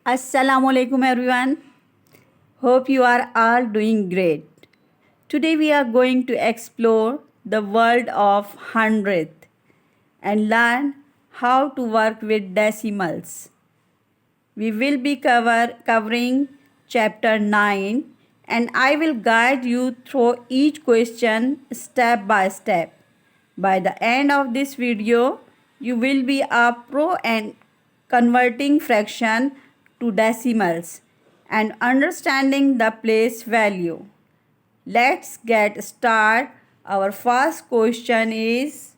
Assalamualaikum everyone. Hope you are all doing great. Today we are going to explore the world of hundredth and learn how to work with decimals. We will be covering chapter 9 and I will guide you through each question step by step. By the end of this video, you will be a pro and converting fraction to decimals and understanding the place value. Let's get started. Our first question is,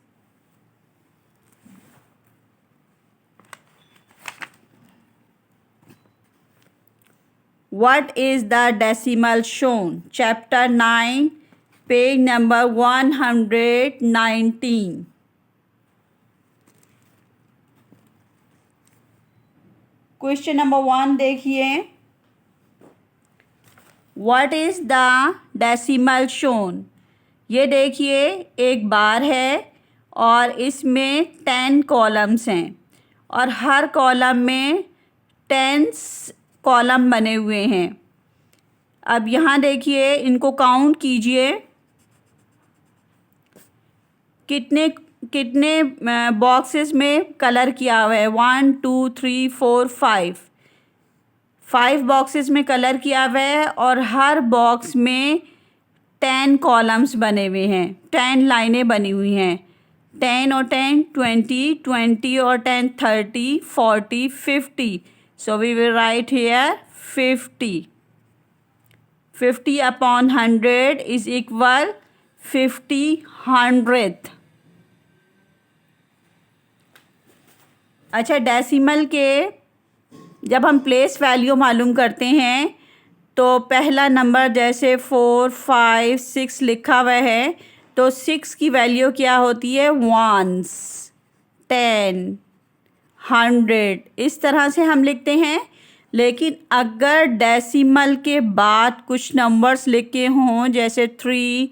what is the decimal shown? Chapter 9, page number 119. Question number 1 देखिए. What is the decimal shown? ये देखिए एक बार है और इसमें 10 columns हैं और हर column में 10 कॉलम बने हुए हैं. अब यहाँ देखिए, इनको काउंट कीजिए कितने कितने बॉक्सेस में कलर किया हुआ है. 1 2 3 4 5 बॉक्सेस में कलर किया हुआ है और हर बॉक्स में 10 कॉलम्स बने हुए हैं, 10 लाइनें बनी हुई हैं. 10 और 10 20, 20 और 10 30, 40, 50. So we will write here 50. 50 upon 100 is equal 50 100th. अच्छा, डेसिमल के जब हम प्लेस वैल्यू मालूम करते हैं तो पहला नंबर जैसे 4 5 6 लिखा हुआ है तो 6 की वैल्यू क्या होती है? 1s, 10, 100 इस तरह से हम लिखते हैं. लेकिन अगर डेसिमल के बाद कुछ नंबर्स लिखे हों जैसे 3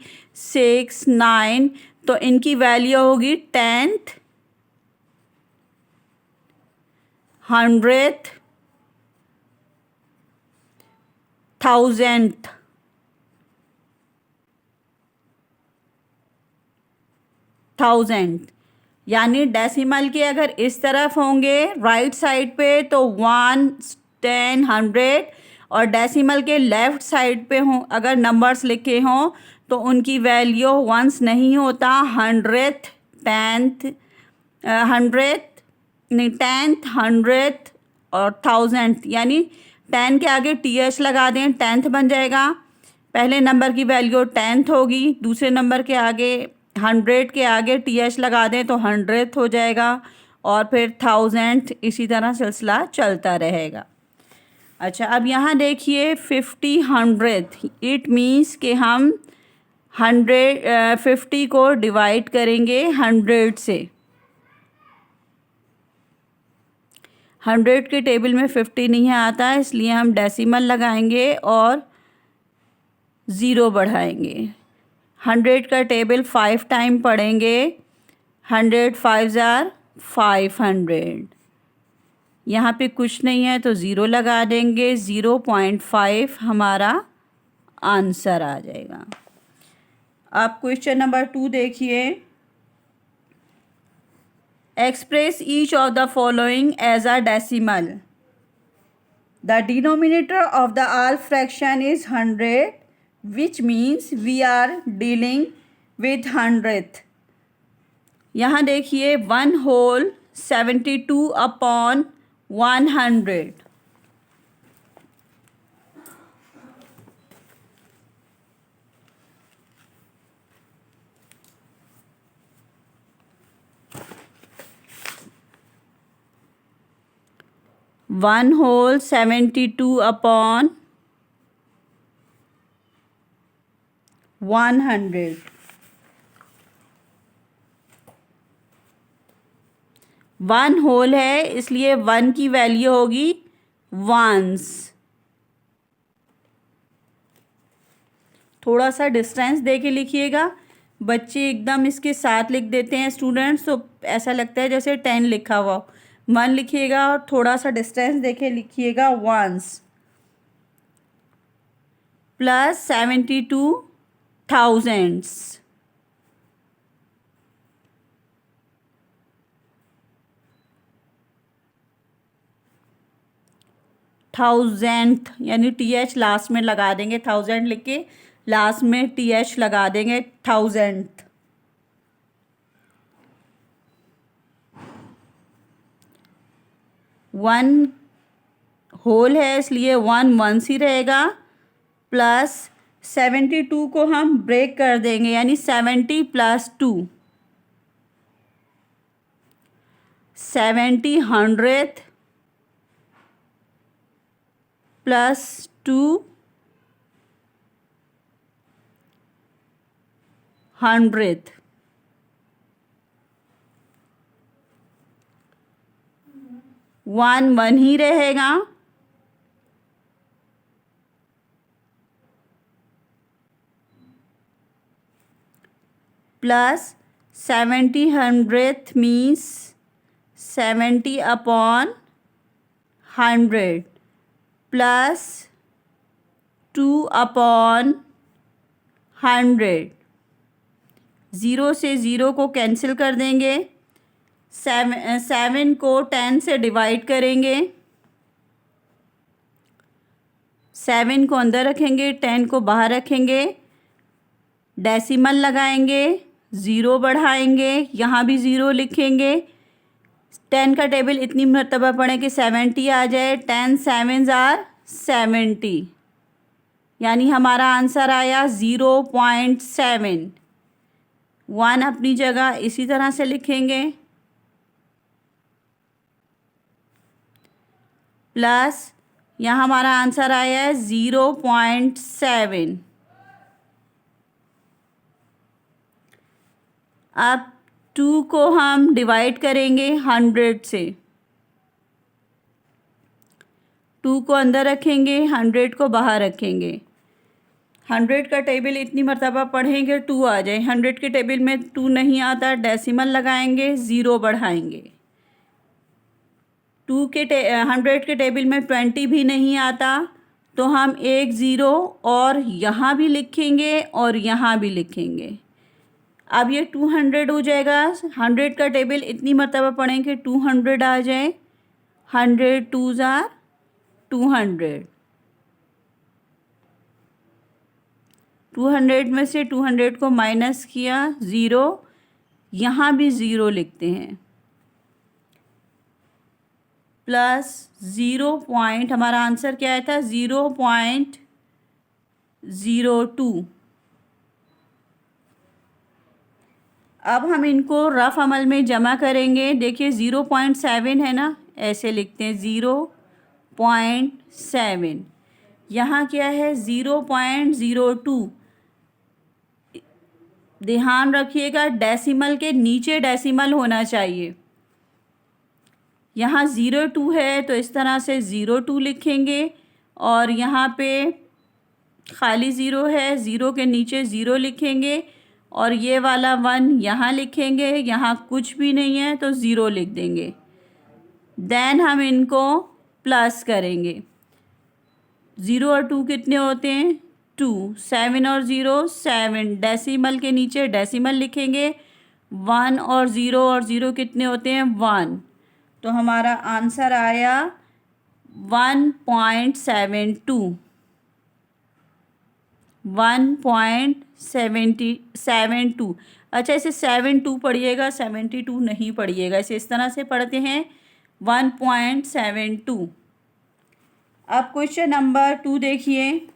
6 9 तो इनकी वैल्यू होगी 10th, 100th, 1000th. यानी डेसिमल के अगर इस तरफ होंगे राइट साइड पे तो 1 10 100 और डेसिमल के लेफ़्ट साइड पे हों अगर नंबर्स लिखे हों तो उनकी वैल्यू वंस नहीं होता. 100th, 10th, 100th नहीं 10th, 100th और 1000th. यानी 10 के आगे TH लगा दें 10th बन जाएगा. पहले नंबर की वैल्यू 10th होगी, दूसरे नंबर के आगे 100 के आगे TH लगा दें तो 100th हो जाएगा और फिर 1000th. इसी तरह सिलसिला चलता रहेगा. अच्छा, अब यहाँ देखिए 50 100th. इट मीन्स कि हम 50 को डिवाइड करेंगे 100 से. 100 के टेबल में 50 नहीं आता इसलिए हम डेसिमल लगाएंगे और 0 बढ़ाएंगे. 100 का टेबल 5 टाइम पढ़ेंगे. 100 5s are 500. यहाँ पे कुछ नहीं है तो 0 लगा देंगे. 0.5 हमारा आंसर आ जाएगा. अब क्वेश्चन नंबर 2 देखिए. Express each of the following as a decimal. The denominator of the all fraction is 100 which means we are dealing with 100th. यहाँ देखिए 1 whole 72 upon 100. One whole 72 upon 100. 1 whole है इसलिए 1 की value होगी once. थोड़ा सा distance दे के लिखिएगा. बच्चे एकदम इसके साथ लिख देते हैं स्टूडेंट्स तो ऐसा लगता है जैसे 10 लिखा हुआ. 1 लिखिएगा और थोड़ा सा डिस्टेंस देके लिखिएगा वंस प्लस 72 थाउजेंड्स। थाउजेंथ यानी TH लास्ट में लगा देंगे, थाउजेंड लिख के लास्ट में TH लगा देंगे, थाउजेंथ। वन होल है इसलिए 1 वंस ही रहेगा, प्लस 72 को हम ब्रेक कर देंगे यानी 70 plus 2, 70 hundred plus 2 hundred. One ही रहेगा, plus 70 hundred means 70 upon 100 plus 2 upon 100। Zero से ज़ीरो को कैंसिल कर देंगे, 7 को 10 से डिवाइड करेंगे, 7 को अंदर रखेंगे, 10 को बाहर रखेंगे, डेसिमल लगाएंगे, ज़ीरो बढ़ाएंगे, यहाँ भी ज़ीरो लिखेंगे। 10 का टेबल इतनी मरतबा पढ़ें कि 70 आ जाए, 10 7s आर 70 यानी हमारा आंसर आया 0.7। 1 अपनी जगह इसी तरह से लिखेंगे, प्लस यहाँ हमारा आंसर आया है 0.7। अब 2 को हम डिवाइड करेंगे 100 से, 2 को अंदर रखेंगे, 100 को बाहर रखेंगे। 100 का टेबल इतनी मरतबा पढ़ेंगे 2 आ जाए, 100 के टेबल में 2 नहीं आता, डेसिमल लगाएंगे, ज़ीरो बढ़ाएंगे। 100 के टेबल में 20 भी नहीं आता तो हम एक ज़ीरो और यहाँ भी लिखेंगे और यहाँ भी लिखेंगे। अब ये 200 हो जाएगा। 100 का टेबल इतनी मरतबा पढ़ेंगे 200 आ जाए, 100 2s आर 200। 200 में से 200 को माइनस किया, ज़ीरो, यहाँ भी ज़ीरो लिखते हैं, प्लस 0 पॉइंट, हमारा आंसर क्या आया था 0.02। अब हम इनको रफ अमल में जमा करेंगे। देखिए 0.7 है ना, ऐसे लिखते हैं 0.7। यहाँ क्या है 0.02। ध्यान रखिएगा डेसिमल के नीचे डेसिमल होना चाहिए। यहाँ 02 है तो इस तरह से 02 लिखेंगे और यहाँ पे खाली ज़ीरो है, ज़ीरो के नीचे ज़ीरो लिखेंगे और ये वाला 1 यहाँ लिखेंगे, यहाँ कुछ भी नहीं है तो ज़ीरो लिख देंगे। देन हम इनको प्लस करेंगे। 0 और 2 कितने होते हैं 2, 7 और 0 7, डेसिमल के नीचे डेसिमल लिखेंगे। 1 और 0 कितने होते हैं 1, तो हमारा आंसर आया 1.72। 1.72। अच्छा, इसे 72 पढ़िएगा, 72 नहीं पढ़िएगा, इसे इस तरह से पढ़ते हैं 1.72। अब क्वेश्चन नंबर 2 देखिए।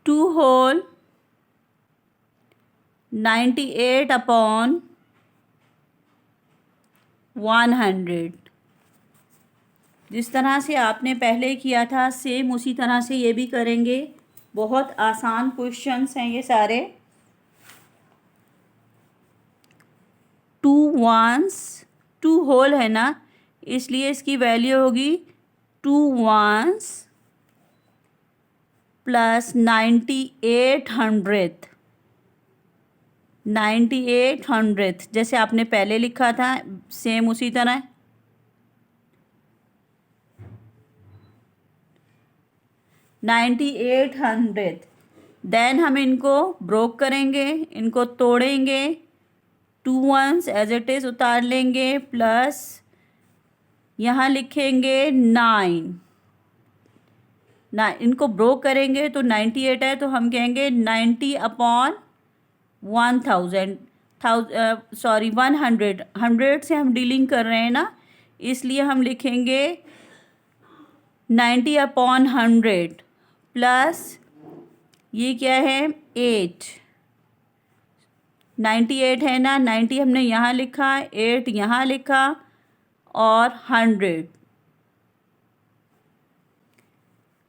Two whole 98 upon 100। जिस तरह से आपने पहले किया था सेम उसी तरह से ये भी करेंगे। बहुत आसान क्वेश्चंस हैं ये सारे। 2 वंस, 2 होल है ना, इसलिए इसकी वैल्यू होगी 2 वंस प्लस 98 हंड्रेड। 9800, जैसे आपने पहले लिखा था सेम उसी तरह। 9800, देन हम इनको ब्रोक करेंगे, इनको तोड़ेंगे, 2 1s एज इट इज़ उतार लेंगे, प्लस यहाँ लिखेंगे 9 ना, इनको ब्रोक करेंगे तो 98 है, तो हम कहेंगे 90 अपॉन 1000, 100, 100 से हम डीलिंग कर रहे हैं ना, इसलिए हम लिखेंगे 90 अपॉन 100 प्लस ये क्या है 8, 98 है ना, 90 हमने यहाँ लिखा, 8 यहाँ लिखा और 100।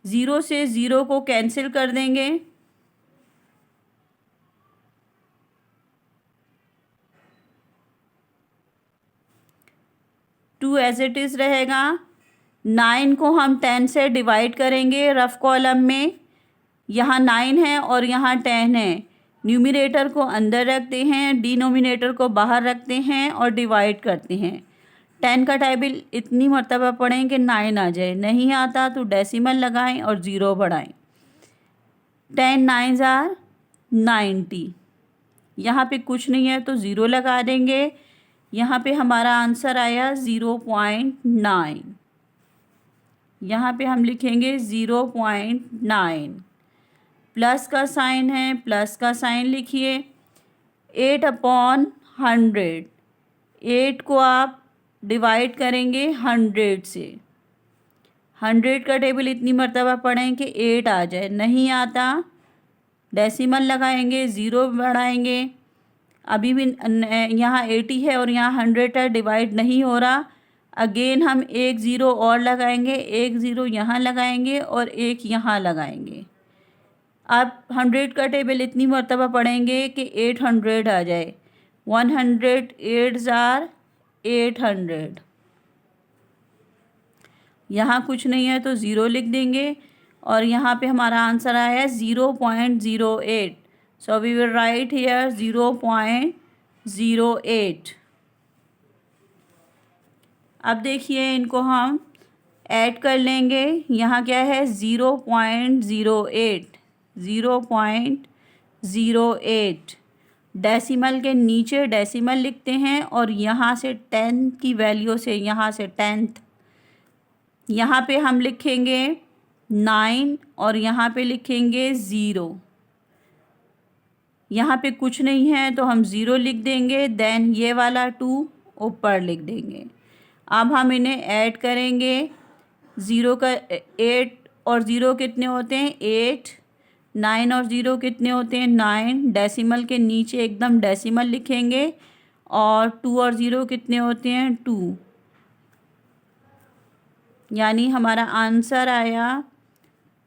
0 से 0 को कैंसिल कर देंगे, टू एज इट इज़ रहेगा। 9 को हम 10 से डिवाइड करेंगे रफ कॉलम में, यहाँ 9 है और यहाँ 10 है, न्यूमरेटर को अंदर रखते हैं, डिनोमिनेटर को बाहर रखते हैं और डिवाइड करते हैं। 10 का टेबल इतनी मर्तबा पढ़ें कि 9 आ जाए, नहीं आता तो डेसिमल लगाएं और 0 बढ़ाएं। 10 9s आर 90, यहाँ पे कुछ नहीं है तो 0 लगा देंगे, यहाँ पे हमारा आंसर आया 0.9, यहाँ पे हम लिखेंगे 0.9, प्लस का साइन है, प्लस का साइन लिखिए। 8 अपॉन 100, 8 को आप डिवाइड करेंगे 100 से, 100 का टेबल इतनी मर्तबा पढ़ें कि 8 आ जाए, नहीं आता डेसिमल लगाएंगे, 0 बढ़ाएंगे। अभी भी यहाँ 80 है और यहाँ 100 है, डिवाइड नहीं हो रहा, अगेन हम एक 0 और लगाएंगे, एक 0 यहाँ लगाएंगे और एक यहाँ लगाएंगे। आप 100 का टेबल इतनी मर्तबा पढ़ेंगे कि 800 आ जाए, 100 8s आर 800। यहाँ कुछ नहीं है तो 0 लिख देंगे और यहाँ पे हमारा आंसर आया है 0.08, so we will write here 0.08। अब देखिए इनको हम ऐड कर लेंगे, यहाँ क्या है 0.08, 0.08, डेसिमल के नीचे डेसिमल लिखते हैं और यहाँ से 10 की वैल्यू से, यहाँ से 10th, यहाँ पे हम लिखेंगे 9 और यहाँ पे लिखेंगे 0, यहाँ पे कुछ नहीं है तो हम 0 लिख देंगे, देन ये वाला 2 ऊपर लिख देंगे। अब हम इन्हें ऐड करेंगे, 0 का 8 और 0 कितने होते हैं 8, 9 और 0 कितने होते हैं 9, डेसिमल के नीचे एकदम डेसिमल लिखेंगे और 2 और 0 कितने होते हैं 2, यानी हमारा आंसर आया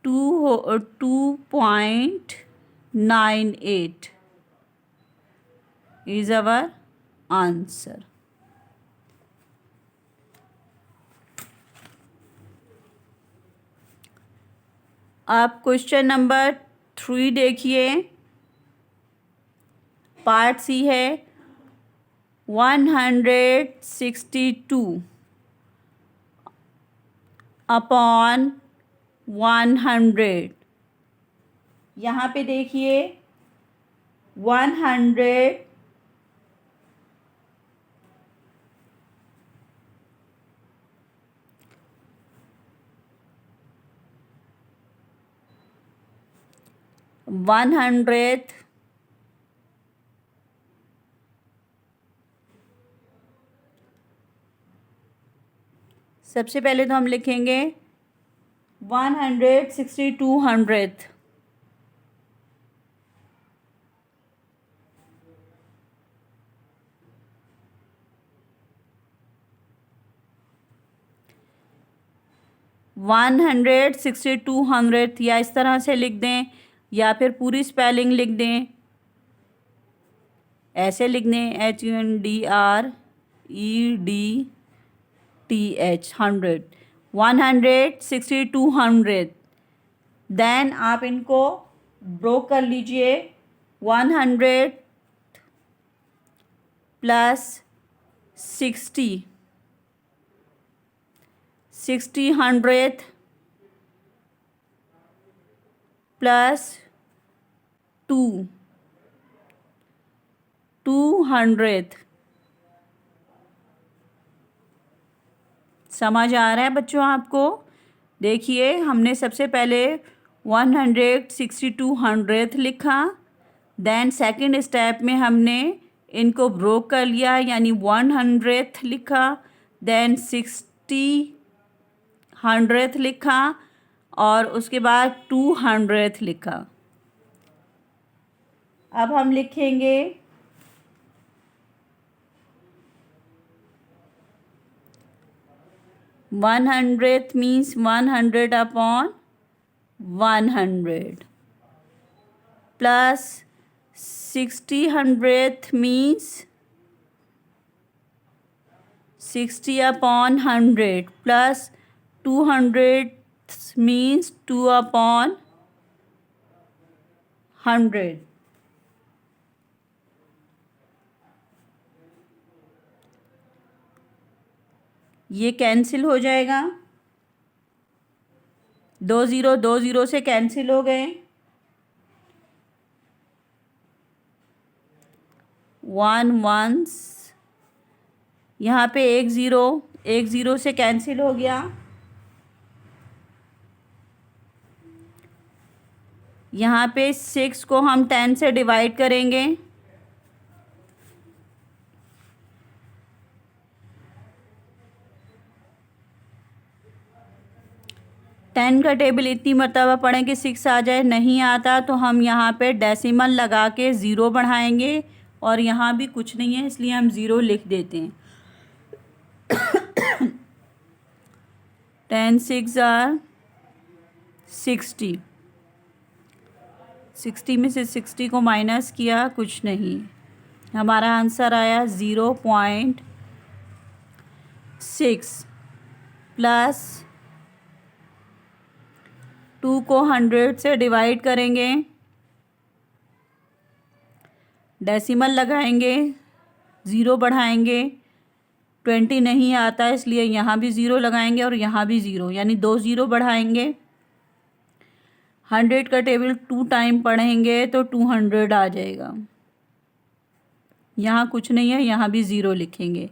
2.98 इज़ अवर आंसर। आप क्वेश्चन नंबर 3 देखिए, पार्ट सी है। 162 अपॉन 100, यहाँ पे देखिए 100 100th सबसे पहले तो हम लिखेंगे 16200th, वन 16200th या इस तरह से लिख दें या फिर पूरी स्पेलिंग लिख दें, ऐसे लिख दें HUNDREDTH 100, 16200। देन आप इनको ब्रोक कर लीजिए, 100 प्लस 60, 60 100th प्लस 2, 200th। समझ आ रहा है बच्चों आपको? देखिए हमने सबसे पहले 162 लिखा, देन सेकंड स्टेप में हमने इनको ब्रोक कर लिया यानी 100th लिखा, देन 60 लिखा और उसके बाद 200 लिखा। अब हम लिखेंगे 100th means 100 upon 100 plus 60 100th means 60 upon 100 plus 200 means 2 upon 100। ये कैंसिल हो जाएगा, 2 0 से कैंसिल हो गए, 1 1 यहाँ पे 1 0 से कैंसिल हो गया, यहाँ पे 6 को हम 10 से डिवाइड करेंगे, टेन का टेबल इतनी मरतबा पढ़ें कि 6 आ जाए, नहीं आता तो हम यहाँ पे डेसिमल लगा के 0 बढ़ाएंगे और यहाँ भी कुछ नहीं है इसलिए हम 0 लिख देते हैं। 10 6 are 60, 60 में से 60 को माइनस किया, कुछ नहीं, हमारा आंसर आया 0.6 प्लस 2 को 100 से डिवाइड करेंगे, डेसिमल लगाएंगे, 0 बढ़ाएंगे, 20 नहीं आता इसलिए यहाँ भी 0 लगाएंगे और यहाँ भी 0 यानी 2 0 बढ़ाएंगे, 100 का टेबल 2 टाइम पढ़ेंगे तो 200 आ जाएगा, यहाँ कुछ नहीं है, यहाँ भी 0 लिखेंगे,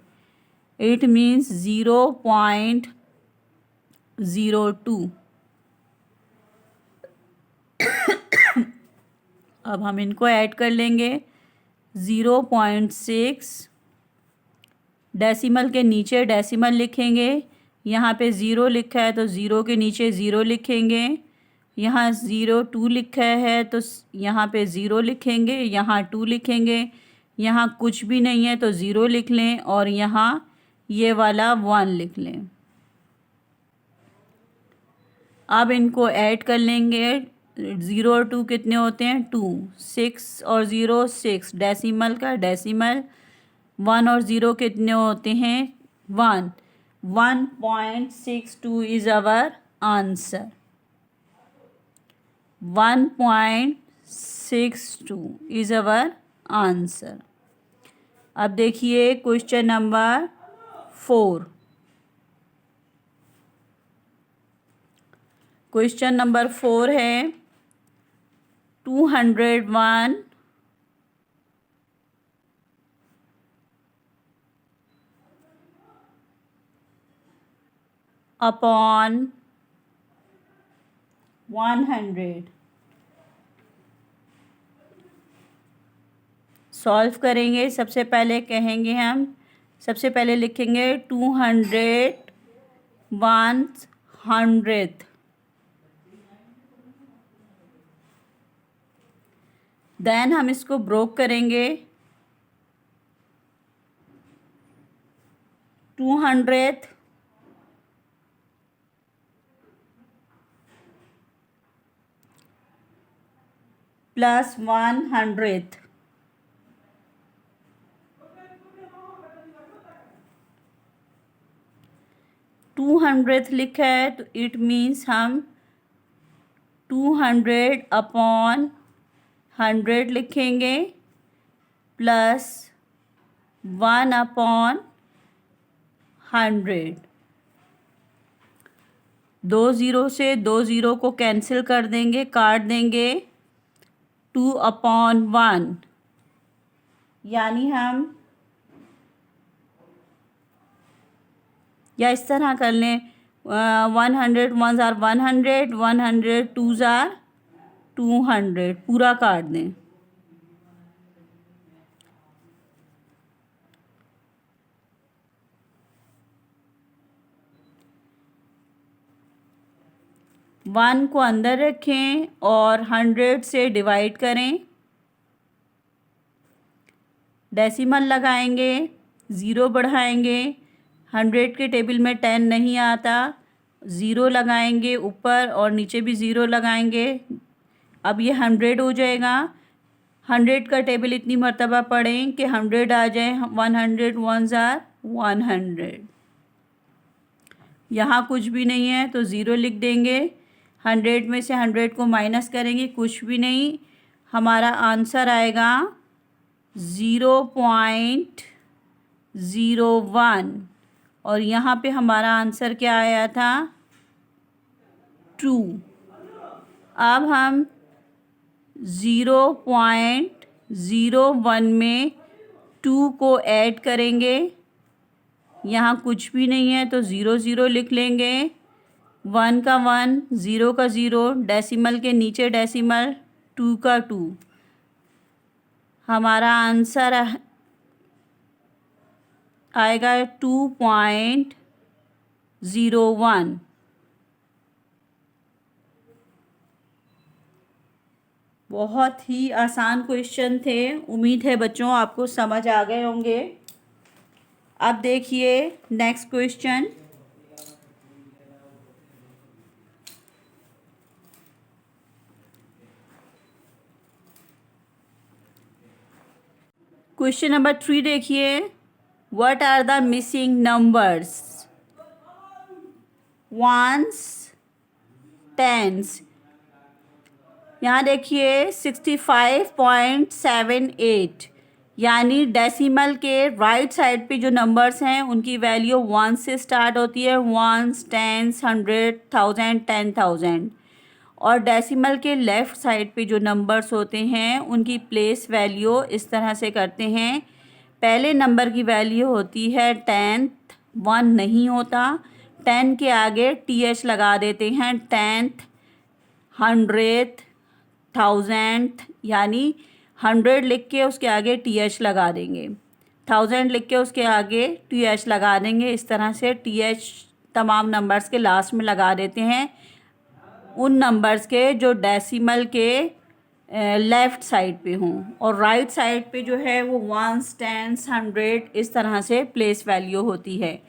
इट मीन्स 0.02। अब हम इनको ऐड कर लेंगे, 0.6 डेसिमल के नीचे डेसिमल लिखेंगे, यहाँ पे 0 लिखा है तो 0 के नीचे 0 लिखेंगे, यहाँ 2 लिखा है तो यहाँ पे 0 लिखेंगे, यहाँ 2 लिखेंगे, यहाँ कुछ भी नहीं है तो 0 लिख लें और यहाँ ये वाला 1 लिख लें। अब इनको ऐड कर लेंगे, 0 और 2 कितने होते हैं 2, 6 और 0 6 डेसिमल का डेसिमल, 1 और 0 कितने होते हैं 1, 1.62 is our answer, 1.62 is our answer. अब देखिए क्वेश्चन नंबर 4, क्वेश्चन नंबर 4 है 201 अपॉन 100। सॉल्व करेंगे, सबसे पहले कहेंगे हम, सबसे पहले लिखेंगे 200 100th, देन हम इसको ब्रोक करेंगे, 200th plus 100th, to 100th लिखा है तो इट मीन्स हम 200 अपॉन 100 लिखेंगे प्लस 1/100। 2 ज़ीरो से 2 ज़ीरो को कैंसिल कर देंगे, काट देंगे। 2/1 यानी हम या इस तरह कर लें, 100 1s आर 100, 100 2s आर 200, पूरा काट दें। वन को अंदर रखें और 100 से डिवाइड करें। डेसिमल लगाएंगे, ज़ीरो बढ़ाएंगे। 100 के टेबल में 10 नहीं आता, ज़ीरो लगाएंगे ऊपर और नीचे भी ज़ीरो लगाएंगे। अब ये 100 हो जाएगा। 100 का टेबल इतनी मर्तबा पढ़ें कि 100 आ जाए। 100 1s आर 100। यहाँ कुछ भी नहीं है तो ज़ीरो लिख देंगे। 100 में से 100 को माइनस करेंगे, कुछ भी नहीं। हमारा आंसर आएगा 0.01 और यहाँ पे हमारा आंसर क्या आया था? 2। अब हम 0.01 में 2 को ऐड करेंगे। यहाँ कुछ भी नहीं है तो 0 0 लिख लेंगे। 1 का 1, 0 का 0, डेसिमल के नीचे डेसिमल, 2 का 2। हमारा आंसर आएगा 2.01। बहुत ही आसान क्वेश्चन थे। उम्मीद है बच्चों आपको समझ आ गए होंगे। अब देखिए नेक्स्ट क्वेश्चन। क्वेश्चन नंबर 3 देखिए। What are the missing numbers? Ones, tens. यहाँ देखिए 65.78 यानी डेसिमल के राइट साइड पे जो नंबर्स हैं उनकी वैल्यू 1 से स्टार्ट होती है। 1s, 10s, 100, 1000, 10,000। और डेसिमल के लेफ़्ट साइड पे जो नंबर्स होते हैं उनकी प्लेस वैल्यू इस तरह से करते हैं। पहले नंबर की वैल्यू होती है 10th, 1 नहीं होता। 10 के आगे TH लगा देते हैं। 10th, 100th, 1000th यानी 100 लिख के उसके आगे TH लगा देंगे। 1000 लिख के उसके आगे TH लगा देंगे। इस तरह से TH तमाम नंबर्स के लास्ट में लगा देते हैं, उन नंबर्स के जो डेसिमल के लेफ़्ट साइड पे हों। और राइट साइड पे जो है वो 1s, 10s, 100 इस तरह से प्लेस वैल्यू होती है।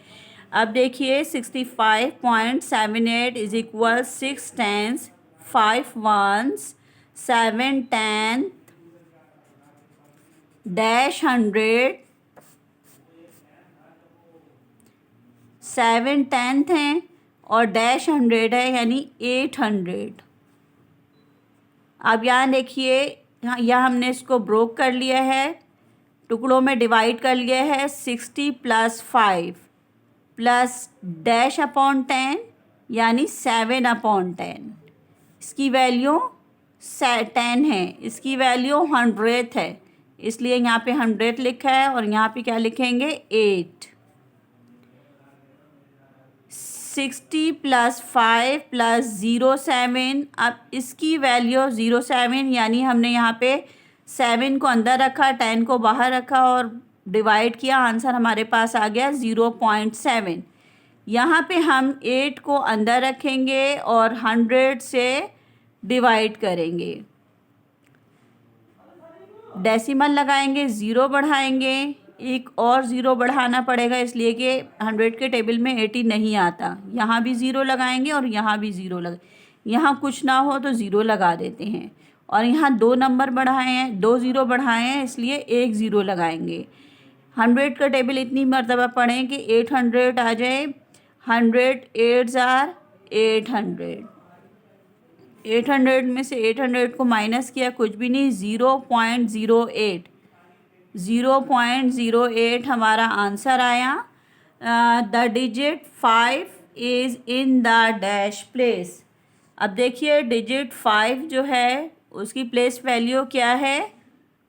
अब देखिए 65.78 is equal 6 10s, 5 1s, 7 10 dash 100, 7 10th हैं और डैश 100 है यानी 800। अब यहाँ देखिए, यहाँ हमने इसको ब्रोक कर लिया है, टुकड़ों में डिवाइड कर लिया है। 60 + 5 प्लस डैश अपॉन 10 यानी 7/10। इसकी वैल्यू 10 है, इसकी वैल्यू 100th है, इसलिए यहाँ पे 100 लिखा है और यहाँ पे क्या लिखेंगे 8। 60 + 5 + 07। अब इसकी वैल्यू 07 यानी हमने यहाँ पे 7 को अंदर रखा, 10 को बाहर रखा और डिवाइड किया। आंसर हमारे पास आ गया 0.7। यहाँ पे हम 8 को अंदर रखेंगे और 100 से डिवाइड करेंगे। डेसिमल लगाएंगे, ज़ीरो बढ़ाएंगे, एक और ज़ीरो बढ़ाना पड़ेगा इसलिए कि 100 के टेबल में 80 नहीं आता। यहाँ भी ज़ीरो लगाएंगे और यहाँ भी ज़ीरो यहाँ कुछ ना हो तो ज़ीरो लगा देते हैं। और यहाँ 2 नंबर बढ़ाए हैं, 2 ज़ीरो बढ़ाए हैं इसलिए 1 ज़ीरो लगाएंगे। 100 का टेबल इतनी मर्तबा पढ़ें कि 800 आ जाए। 100 8s आर 800। 800 में से 800 को माइनस किया, कुछ भी नहीं, 0.08। 0.08 हमारा आंसर आया। The digit 5 is in the dash place. अब देखिए डिजिट 5 जो है उसकी प्लेस वैल्यू क्या है,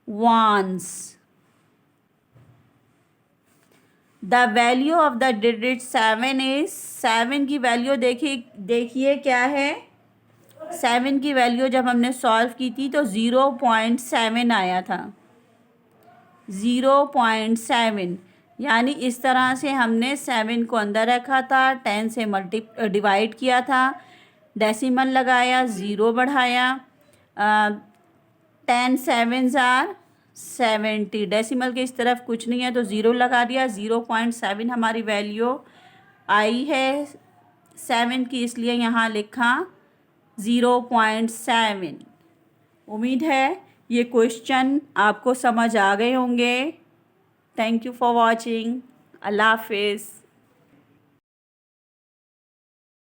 ones. The value of the digit 7 is, 7 की वैल्यू देखिए क्या है। 7 की वैल्यू जब हमने सॉल्व की थी तो 0.7 आया था, 0.7। यानी इस तरह से हमने 7 को अंदर रखा था, 10 से डिवाइड किया था, डेसिमल लगाया, 0 बढ़ाया, 10 7s आर 70। डेसिमल के इस तरफ कुछ नहीं है तो 0 लगा दिया, 0.7 हमारी वैल्यू आई है 7 की, इसलिए यहाँ लिखा 0.7। उम्मीद है ये क्वेश्चन आपको समझ आ गए होंगे। Thank you for watching. अल्लाह हाफिज़।